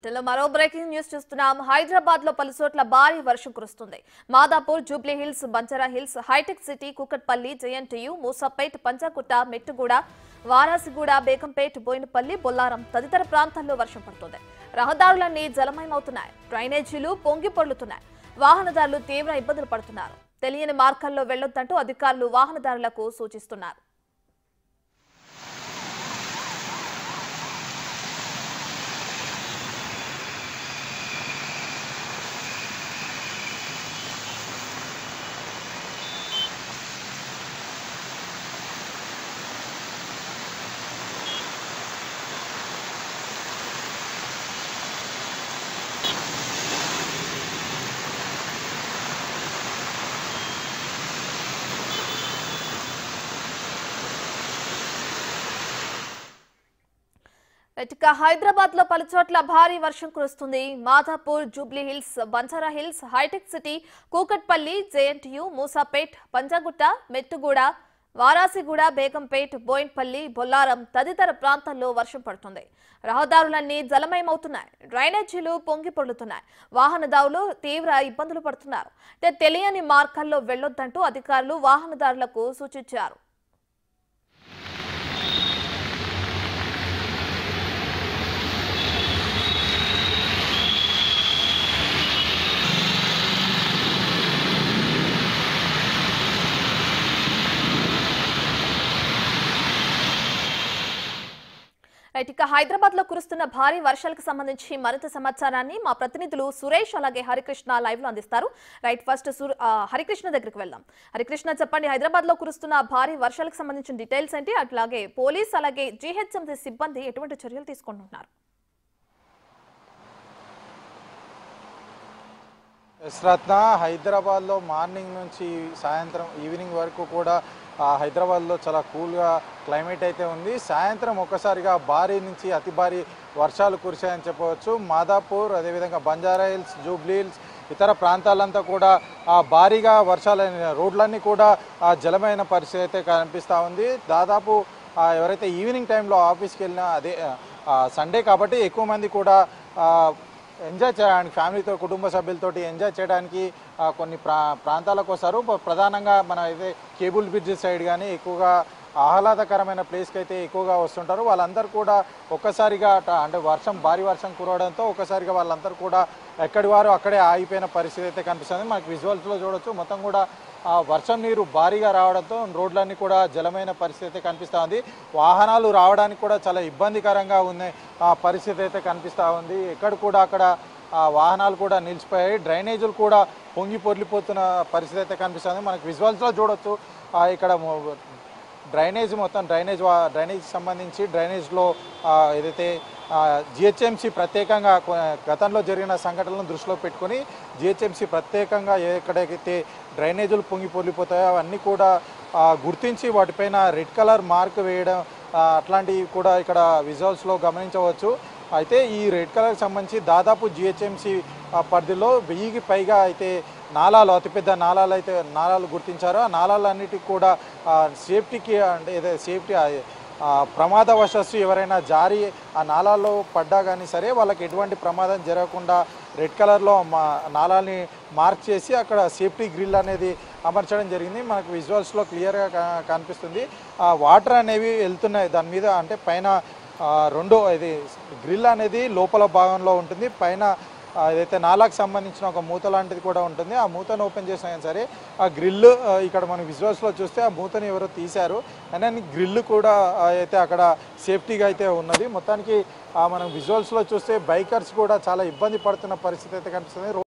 మరో breaking news చూస్తున్నాం. హైదరాబాద్ లో పలుచోట్ల భారీ వర్షం కురుస్తుంది. Madhapur, Jubilee Hills, Banjara Hills, హైటెక్ సిటీ, కూకట్పల్లి, జేఎన్టీయూ, మూసాపేట్, పంజాగుట్ట, మెట్టుగూడ, వారాసిగూడ, బేగంపేట్, బోయినపల్లి, బొల్లారం తదితర ప్రాంతాల్లో వర్షం పడుతుంది. రహదారులన్నీ జలమయమవుతున్నాయి. డ్రైనేజీలు పొంగి పొర్లుతున్నాయి. వాహనదారులు తీవ్ర ఇబ్బందులు పడుతున్నారు. తెలియని మార్గాల్లో వెళ్లొద్దంటూ అధికారులు వాహనదారులకు సూచిస్తున్నారు. హైదరాబాద్ లో పలుచోట్ల భారీ వర్షం కురుస్తుంది. Madhapur, Jubilee Hills, Banjara Hills, హైటెక్ సిటీ, కూకట్పల్లి, జేఎన్టీయూ, మూసాపేట్, పంజాగుట్ట, మెట్టుగూడ, వారాసిగూడ, బేగంపేట్, బోయినపల్లి, బొల్లారం తదితర ప్రాంతాల్లో వర్షం పడుతుంది. రహదారులన్నీ జలమయమవుతున్నాయి. డ్రైనేజీలు పొంగి పొర్లుతున్నాయి. వాహనదారులు తీవ్ర ఇబ్బందులు పడుతున్నారు. తెలియని మార్గాల్లో వెళ్లొద్దంటూ అధికారులు వాహనదారులకు సూచించారు. హైదరాబాద్ లో కురుస్తున్న భారీ వర్షాలకు సంబంధించి మరింత సమాచారాన్ని మా ప్రతినిధులు సురేష్ అలాగే హరికృష్ణ లైవ్ లో అందిస్తారు. ఫస్ట్ హరికృష్ణ దగ్గరికి వెళ్దాం. హరికృష్ణ, చెప్పండి, హైదరాబాద్ లో కురుస్తున్న భారీ వర్షాలకు సంబంధించిన డీటెయిల్స్ ఏంటి? అట్లాగే పోలీస్ అలాగే జీహెచ్ఎంసీ సిబ్బంది ఎటువంటి చర్యలు తీసుకుంటున్నారు? యశ్రత్న, హైదరాబాద్లో మార్నింగ్ నుంచి సాయంత్రం ఈవినింగ్ వరకు కూడా హైదరాబాద్లో చాలా కూల్గా క్లైమేట్ అయితే ఉంది. సాయంత్రం ఒక్కసారిగా భారీ నుంచి అతి భారీ వర్షాలు కురిశాయని చెప్పవచ్చు. మాదాపూర్, అదేవిధంగా బంజారా హిల్స్, జూబ్లీ హిల్స్, ఇతర ప్రాంతాలంతా కూడా భారీగా వర్షాలైన రోడ్లన్నీ కూడా జలమైన పరిస్థితి అయితే కనిపిస్తూ ఉంది. దాదాపు ఎవరైతే ఈవినింగ్ టైంలో ఆఫీస్కి వెళ్ళినా, అదే సండే కాబట్టి ఎక్కువ మంది కూడా ఎంజాయ్ చేయడానికి, ఫ్యామిలీతో, కుటుంబ సభ్యులతోటి ఎంజాయ్ చేయడానికి కొన్ని ప్రాంతాలకు వస్తారు. ప్రధానంగా మన అయితే కేబుల్ బ్రిడ్జ్ సైడ్ కానీ ఎక్కువగా ఆహ్లాదకరమైన ప్లేస్కి అయితే ఎక్కువగా వస్తుంటారు. వాళ్ళందరూ కూడా ఒక్కసారిగా అంటే భారీ వర్షం కురవడంతో ఒక్కసారిగా వాళ్ళందరూ కూడా ఎక్కడి వారు అక్కడే ఆగిపోయిన పరిస్థితి అయితే కనిపిస్తుంది. మనకి విజువల్స్లో చూడొచ్చు. మొత్తం కూడా వర్షం నీరు భారీగా రావడంతో రోడ్లన్నీ కూడా జలమైన పరిస్థితి అయితే కనిపిస్తూ ఉంది. వాహనాలు రావడానికి కూడా చాలా ఇబ్బందికరంగా ఉన్న పరిస్థితి అయితే కనిపిస్తూ ఉంది. ఎక్కడ కూడా అక్కడ వాహనాలు కూడా నిలిచిపోయాయి. డ్రైనేజీలు కూడా పొంగి పొర్లిపోతున్న పరిస్థితి అయితే కనిపిస్తుంది. మనకి విజువల్స్లో చూడొచ్చు. ఇక్కడ డ్రైనేజ్ సంబంధించి డ్రైనేజ్లో ఏదైతే జిహెచ్ఎంసీ ప్రత్యేకంగా గతంలో జరిగిన సంఘటనలను దృష్టిలో పెట్టుకొని జిహెచ్ఎంసీ ప్రత్యేకంగా ఎక్కడైతే డ్రైనేజీలు పొంగి పొర్లిపోతాయో అవన్నీ కూడా గుర్తించి వాటిపైన రెడ్ కలర్ మార్క్ వేయడం అట్లాంటివి కూడా ఇక్కడ విజువల్స్లో గమనించవచ్చు. అయితే ఈ రెడ్ కలర్కి సంబంధించి దాదాపు జిహెచ్ఎంసీ పరిధిలో 1000కి పైగా అయితే నాలాలు, అతిపెద్ద నాలాలు గుర్తించారు. ఆ నాలాలన్నిటికీ కూడా సేఫ్టీకి అంటే సేఫ్టీ ప్రమాదవశాత్తు ఎవరైనా జారి ఆ నాలాల్లో పడ్డా కానీ సరే వాళ్ళకి ఎటువంటి ప్రమాదం జరగకుండా రెడ్ కలర్లో నాలాల్ని మార్క్ చేసి అక్కడ సేఫ్టీ గ్రిల్ అనేది అమర్చడం జరిగింది. మనకు విజువల్స్లో క్లియర్గా కనిపిస్తుంది. వాటర్ అనేవి వెళ్తున్నాయి దాని మీద. అంటే పైన ఇది గ్రిల్ అనేది లోపల భాగంలో ఉంటుంది. పైన ఏదైతే నాలాకు సంబంధించిన ఒక మూత లాంటిది కూడా ఉంటుంది. ఆ మూతను ఓపెన్ చేసినా కానీ సరే ఆ గ్రిల్ ఇక్కడ మనం విజువల్స్లో చూస్తే ఆ మూతని ఎవరో తీశారు. అండ్ గ్రిల్ కూడా అయితే అక్కడ సేఫ్టీగా అయితే ఉన్నది. మొత్తానికి మనం విజువల్స్లో చూస్తే బైకర్స్ కూడా చాలా ఇబ్బంది పడుతున్న పరిస్థితి అయితే కనిపిస్తుంది.